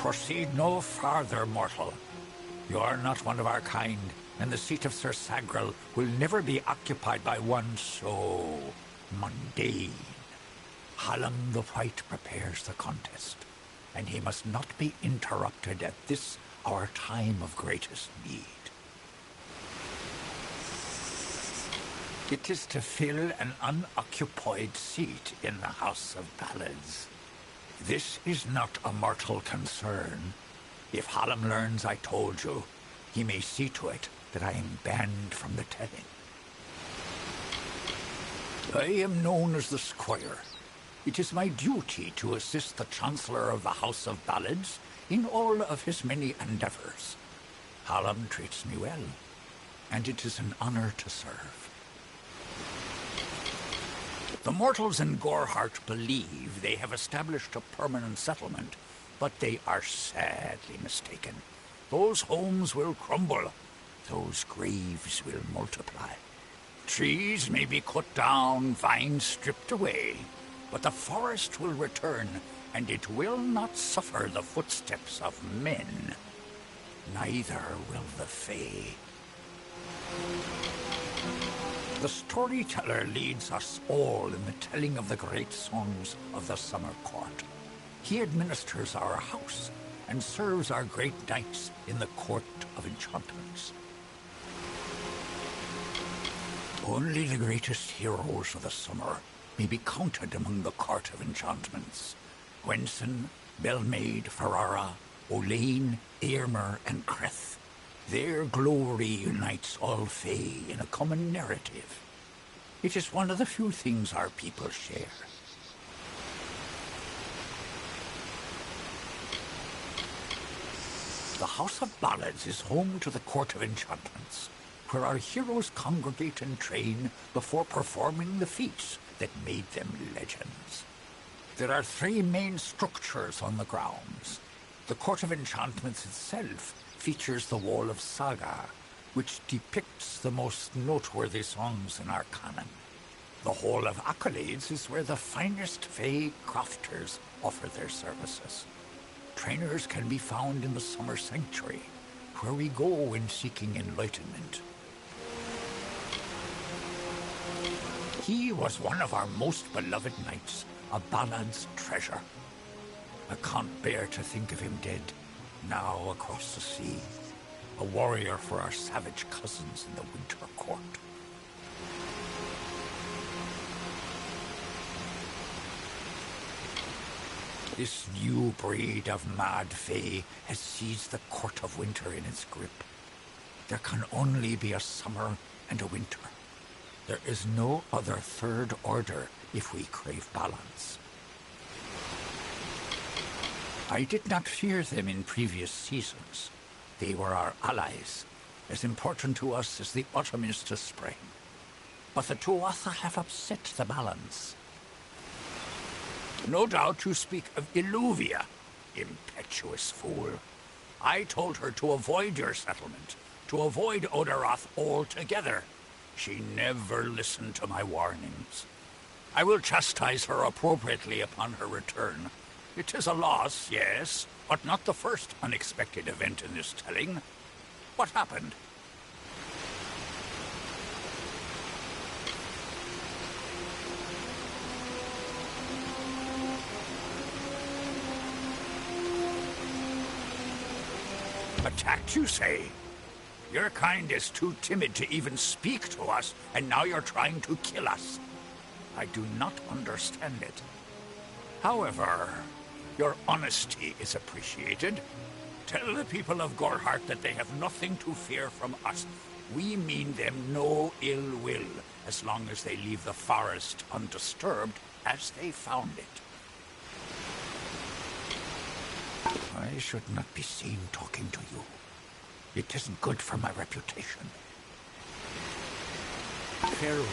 Proceed no farther, mortal. You are not one of our kind, and the seat of Sir Sagrel will never be occupied by one so mundane. Hallam the White prepares the contest, and he must not be interrupted at this our time of greatest need. It is to fill an unoccupied seat in the House of Ballads. This is not a mortal concern. If Hallam learns I told you, he may see to it that I am banned from the telling. I am known as the Squire. It is my duty to assist the Chancellor of the House of Ballads in all of his many endeavors. Hallam treats me well, and it is an honor to serve. The mortals in Gorhart believe they have established a permanent settlement, but they are sadly mistaken. Those homes will crumble. Those graves will multiply. Trees may be cut down, vines stripped away, but the forest will return, and it will not suffer the footsteps of men. Neither will the Fae. The storyteller leads us all in the telling of the great songs of the Summer Court. He administers our house and serves our great knights in the Court of Enchantments. Only the greatest heroes of the summer may be counted among the Court of Enchantments. Gwenson, Belmaid, Ferrara, Olaine, Eärmer, and Creth. Their glory unites all Fae in a common narrative. It is one of the few things our people share. The House of Ballads is home to the Court of Enchantments, where our heroes congregate and train before performing the feats that made them legends. There are 3 main structures on the grounds. The Court of Enchantments itself features the Wall of Saga, which depicts the most noteworthy songs in our canon. The Hall of Accolades is where the finest Fae crafters offer their services. Trainers can be found in the Summer Sanctuary, where we go when seeking enlightenment. He was one of our most beloved knights, a ballad's treasure. I can't bear to think of him dead, now across the sea, a warrior for our savage cousins in the Winter Court. This new breed of mad Fae has seized the Court of Winter in its grip. There can only be a summer and a winter. There is no other third order if we crave balance. I did not fear them in previous seasons. They were our allies, as important to us as the autumn is to spring. But the Tuatha have upset the balance. No doubt you speak of Illuvia, impetuous fool. I told her to avoid your settlement, to avoid Odorath altogether. She never listened to my warnings. I will chastise her appropriately upon her return. It is a loss, yes, but not the first unexpected event in this telling. What happened? Attacked, you say? Your kind is too timid to even speak to us, and now you're trying to kill us. I do not understand it. However, your honesty is appreciated. Tell the people of Gorhart that they have nothing to fear from us. We mean them no ill will, as long as they leave the forest undisturbed as they found it. I should not be seen talking to you. It isn't good for my reputation. Farewell.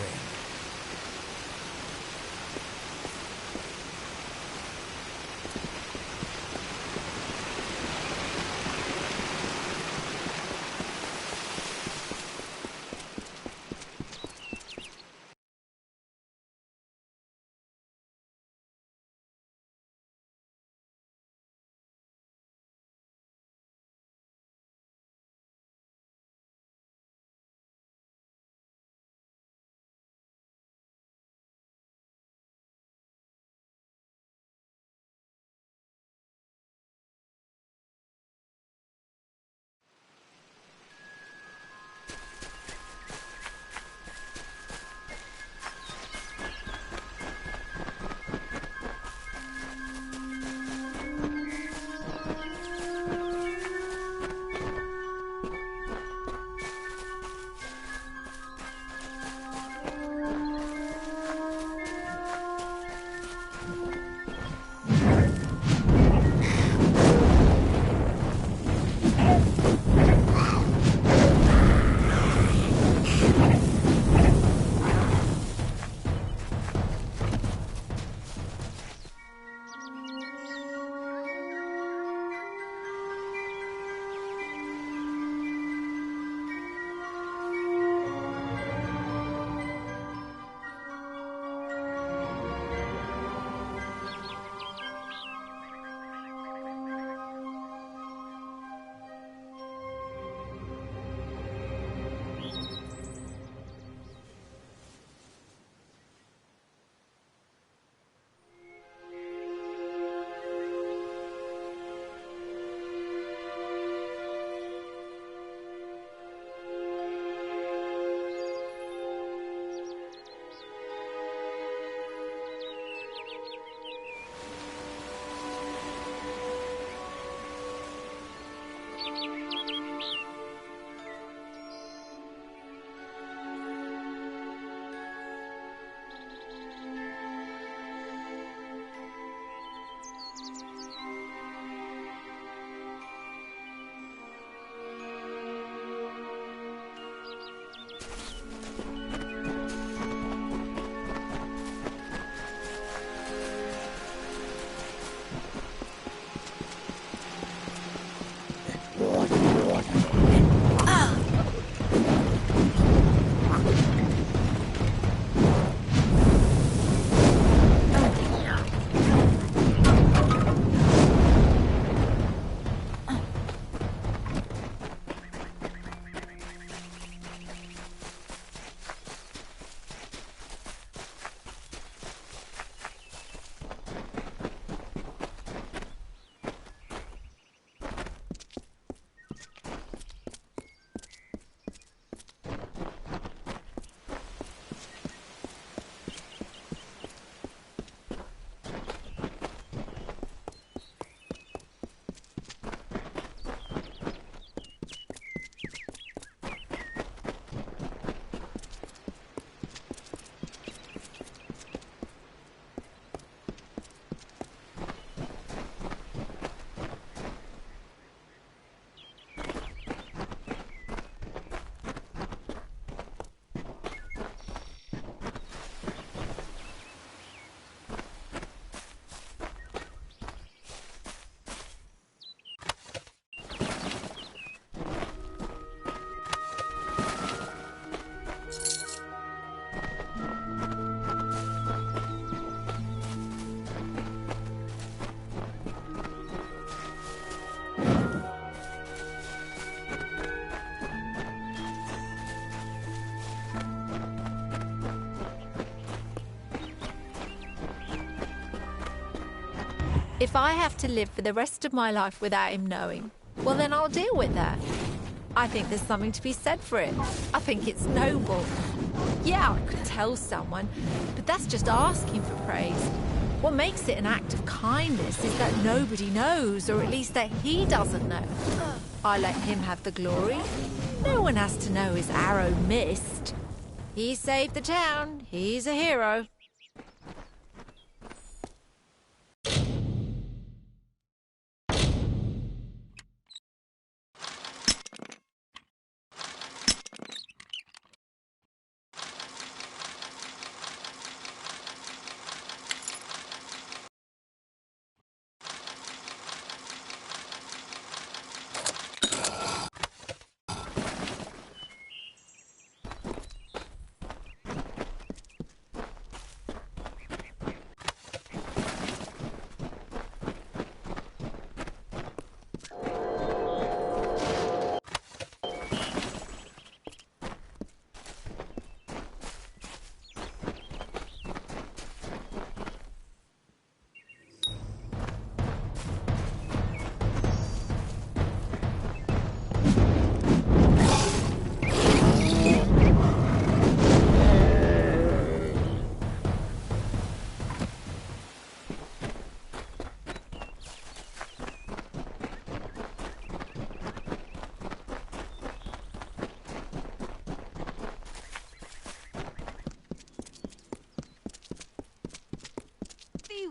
If I have to live for the rest of my life without him knowing, well, then I'll deal with that. I think there's something to be said for it. I think it's noble. Yeah, I could tell someone, but that's just asking for praise. What makes it an act of kindness is that nobody knows, or at least that he doesn't know. I let him have the glory. No one has to know his arrow missed. He saved the town. He's a hero.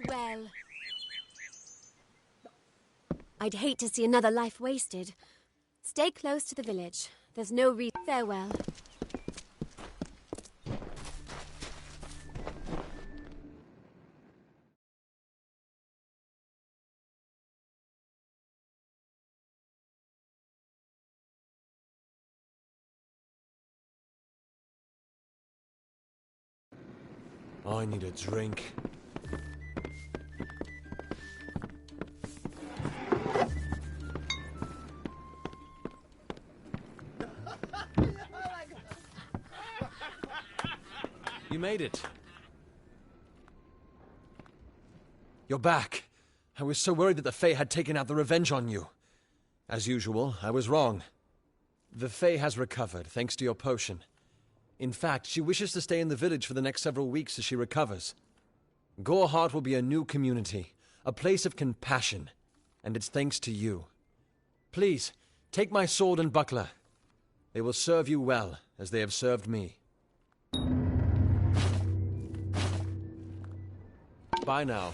Well, I'd hate to see another life wasted. Stay close to the village. There's no reason. Farewell. I need a drink. You made it. You're back. I was so worried that the Fae had taken out the revenge on you. As usual, I was wrong. The Fae has recovered, thanks to your potion. In fact, she wishes to stay in the village for the next several weeks as she recovers. Goreheart will be a new community, a place of compassion, and it's thanks to you. Please, take my sword and buckler. They will serve you well, as they have served me. Bye now.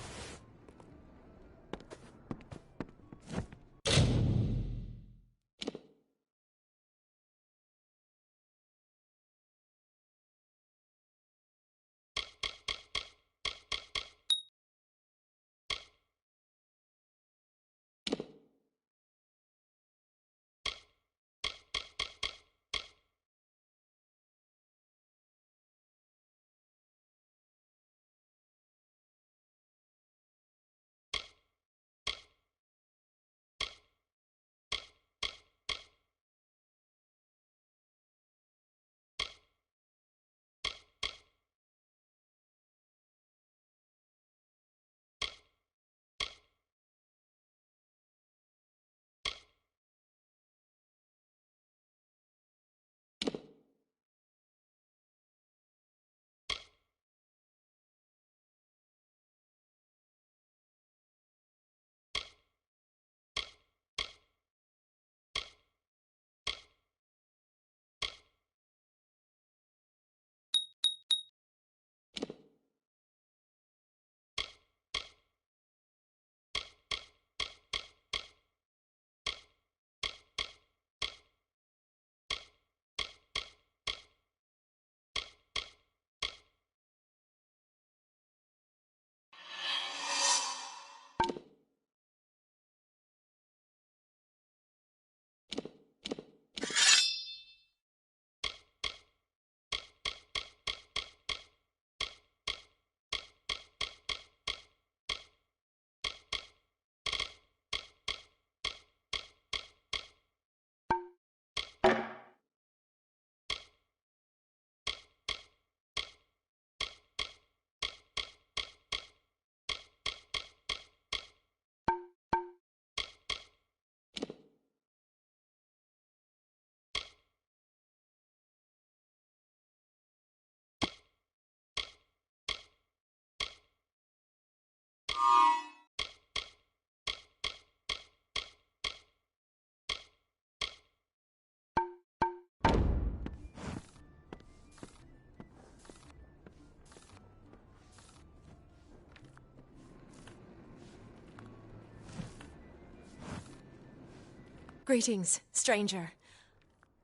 Greetings, stranger.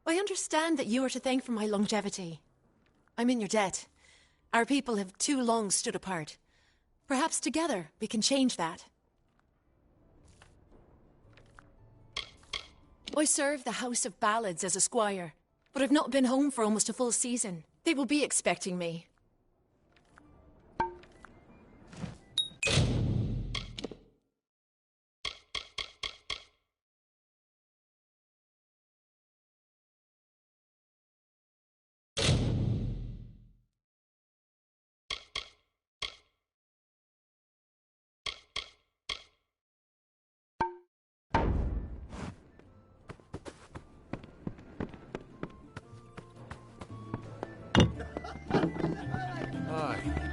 I understand that you are to thank for my longevity. I'm in your debt. Our people have too long stood apart. Perhaps together we can change that. I serve the House of Ballads as a squire, but I've not been home for almost a full season. They will be expecting me. Aye.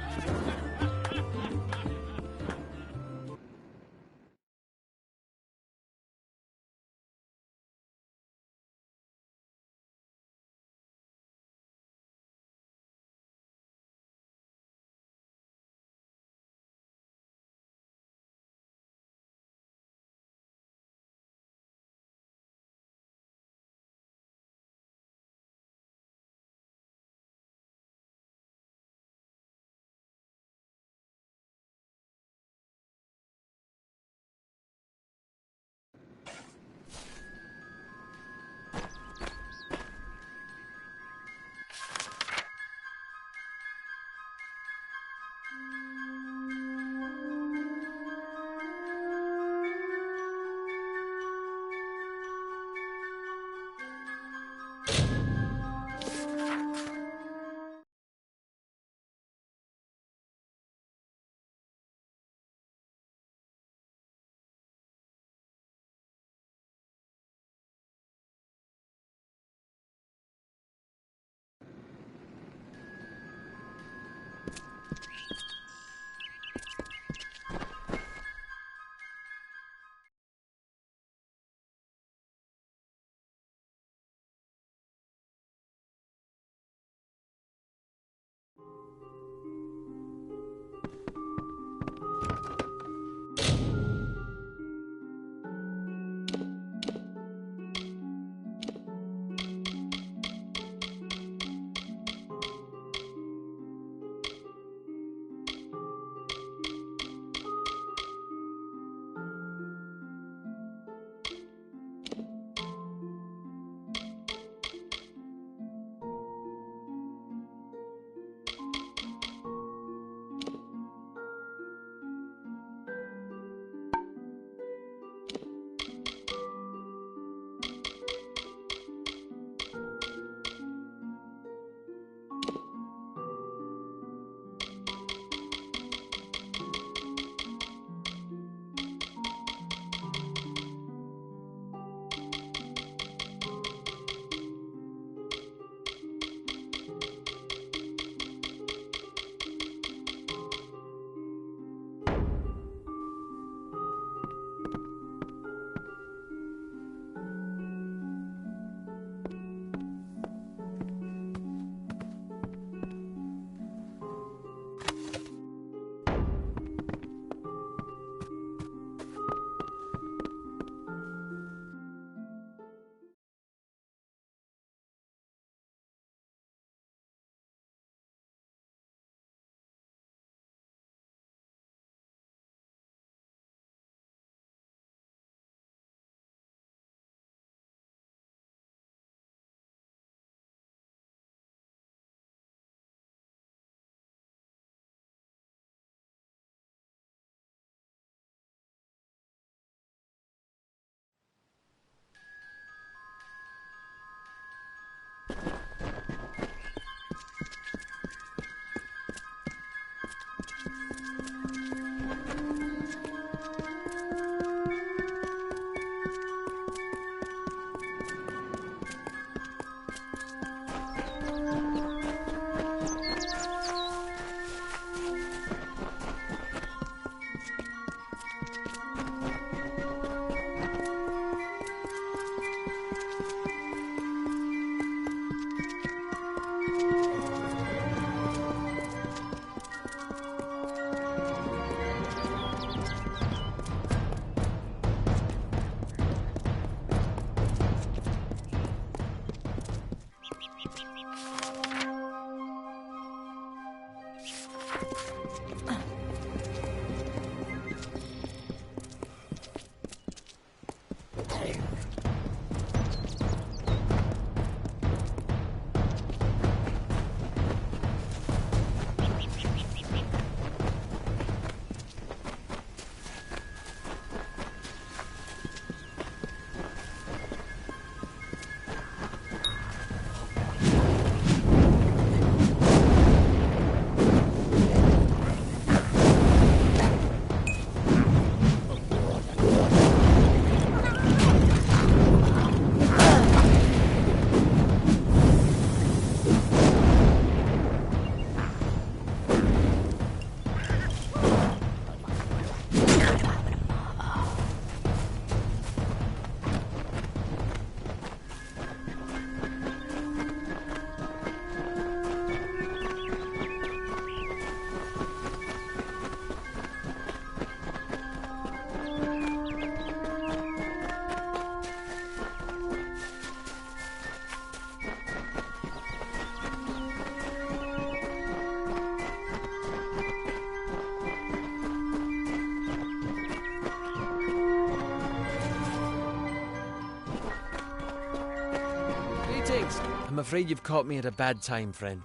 I'm afraid you've caught me at a bad time, friend.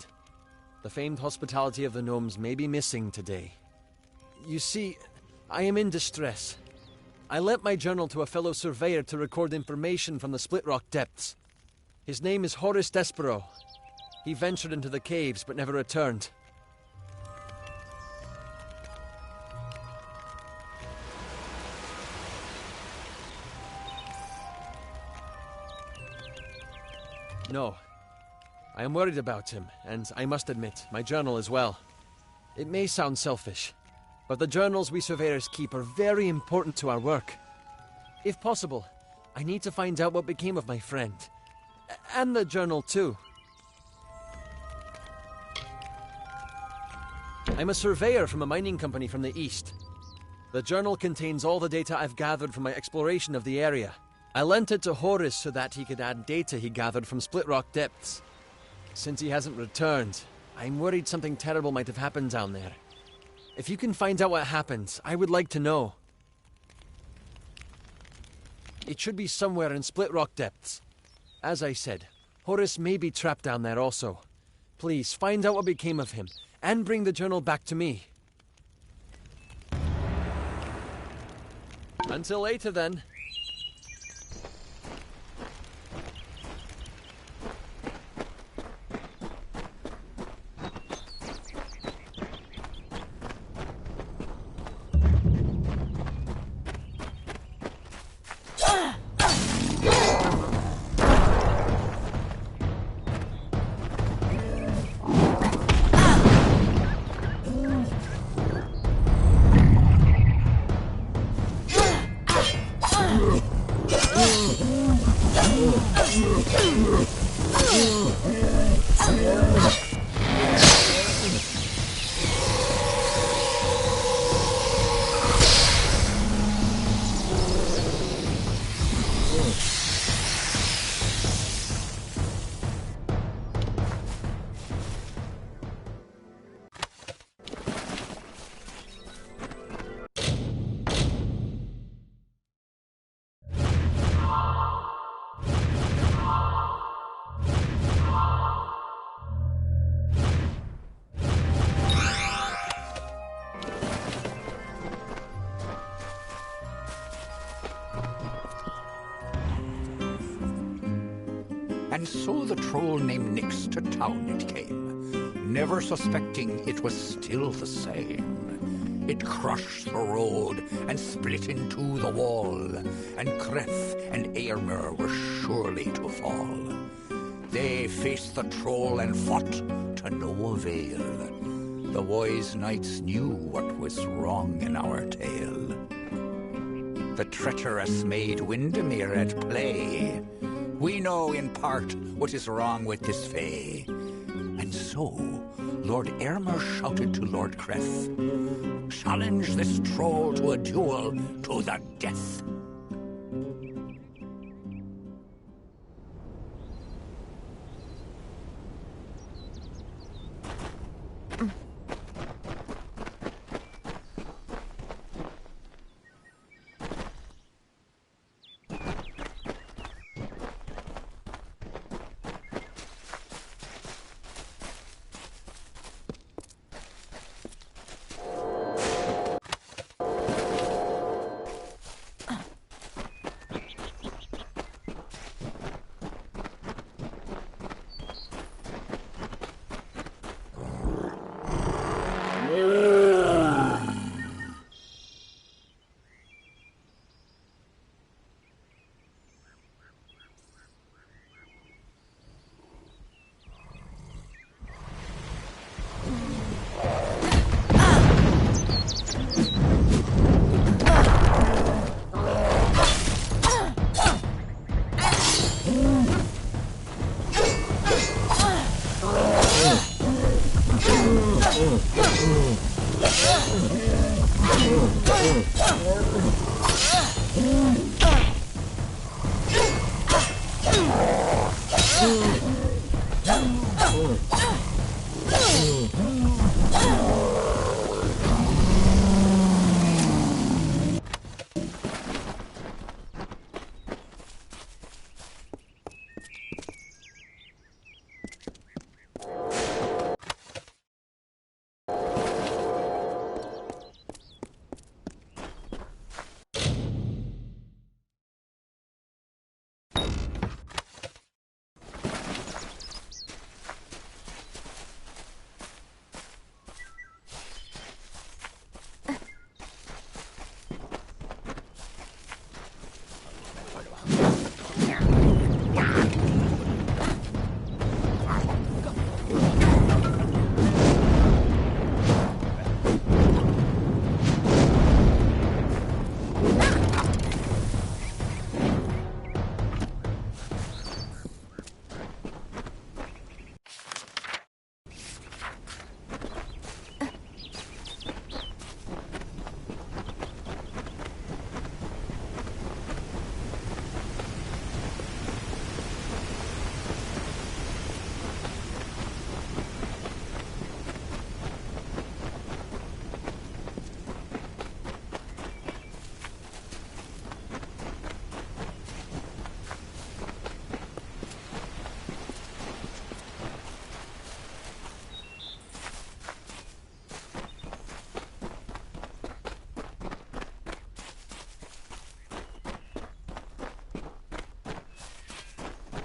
The famed hospitality of the gnomes may be missing today. You see, I am in distress. I lent my journal to a fellow surveyor to record information from the Split Rock depths. His name is Horace Despero. He ventured into the caves but never returned. No. I am worried about him, and I must admit, my journal as well. It may sound selfish, but the journals we surveyors keep are very important to our work. If possible, I need to find out what became of my friend. And the journal too. I'm a surveyor from a mining company from the east. The journal contains all the data I've gathered from my exploration of the area. I lent it to Horace so that he could add data he gathered from Split Rock depths. Since he hasn't returned, I'm worried something terrible might have happened down there. If you can find out what happened, I would like to know. It should be somewhere in Split Rock depths. As I said, Horace may be trapped down there also. Please, find out what became of him, and bring the journal back to me. Until later, then. And so the troll named Nyx to town it came, never suspecting it was still the same. It crushed the road and split into the wall, and Kreth and Eärmer were surely to fall. They faced the troll and fought to no avail. The wise knights knew what was wrong in our tale. The treacherous maid Windermere at play. We know in part what is wrong with this fay. And so, Lord Eärmer shouted to Lord Kreth, "Challenge this troll to a duel to the death."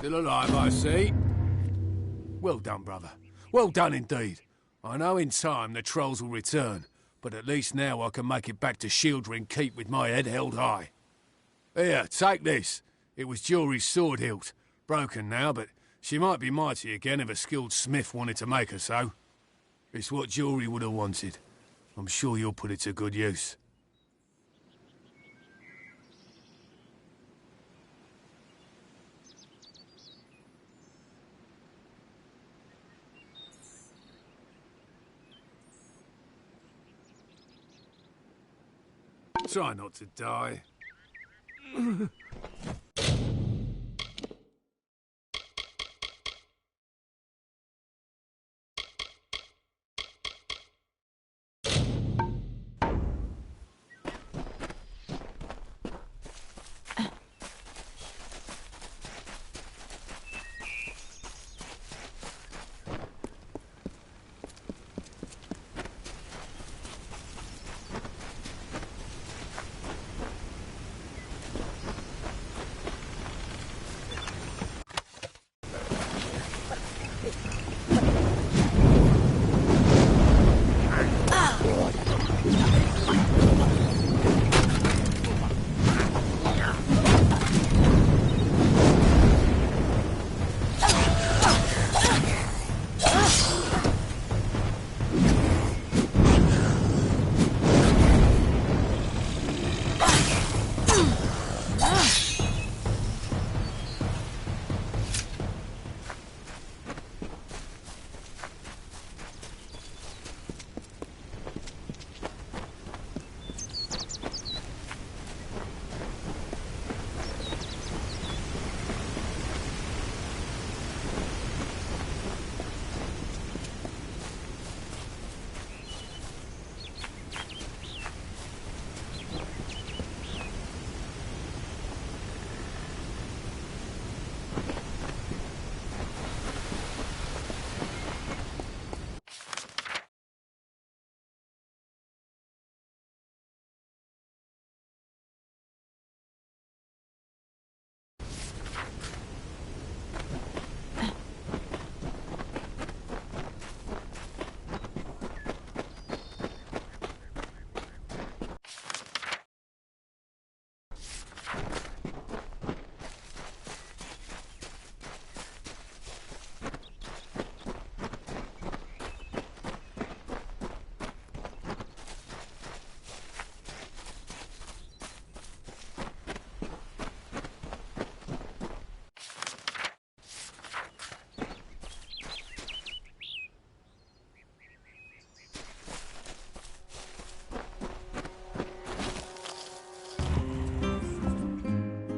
Still alive, I see. Well done, brother. Well done indeed. I know in time the trolls will return, but at least now I can make it back to Shieldring Keep with my head held high. Here, take this. It was Jury's sword hilt. Broken now, but she might be mighty again if a skilled smith wanted to make her so. It's what Jury would have wanted. I'm sure you'll put it to good use. Try not to die.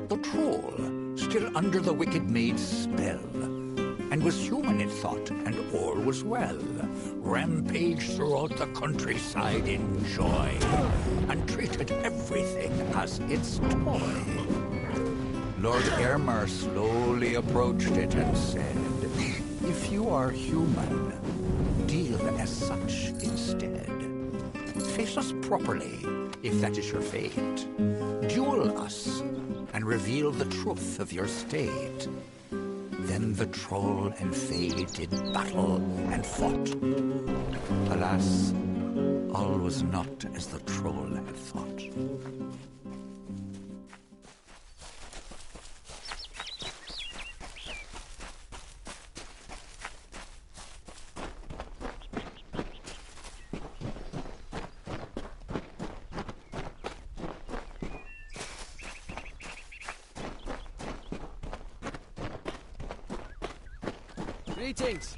The troll, still under the wicked maid's spell, and was human in thought, and all was well, rampaged throughout the countryside in joy, and treated everything as its toy. Lord Airmer slowly approached it and said, "If you are human, deal as such instead. Face us properly, if that is your fate. Duel us, and reveal the truth of your state." Then the troll and fae did battle and fought. Alas, all was not as the troll had thought. Greetings!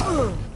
Ugh.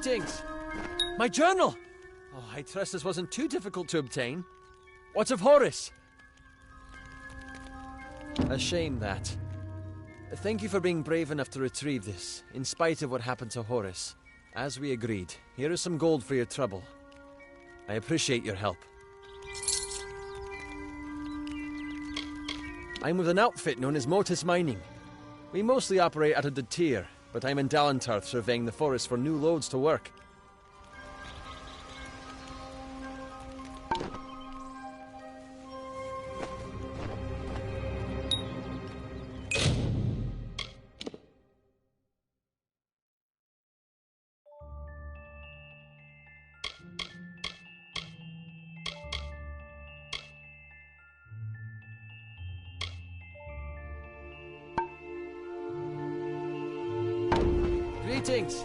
Greetings! My journal! Oh, I trust this wasn't too difficult to obtain. What of Horace? A shame that. Thank you for being brave enough to retrieve this, in spite of what happened to Horace. As we agreed, here is some gold for your trouble. I appreciate your help. I'm with an outfit known as Mortis Mining. We mostly operate out of the tier, but I'm in Dalentarth surveying the forest for new loads to work. Greetings!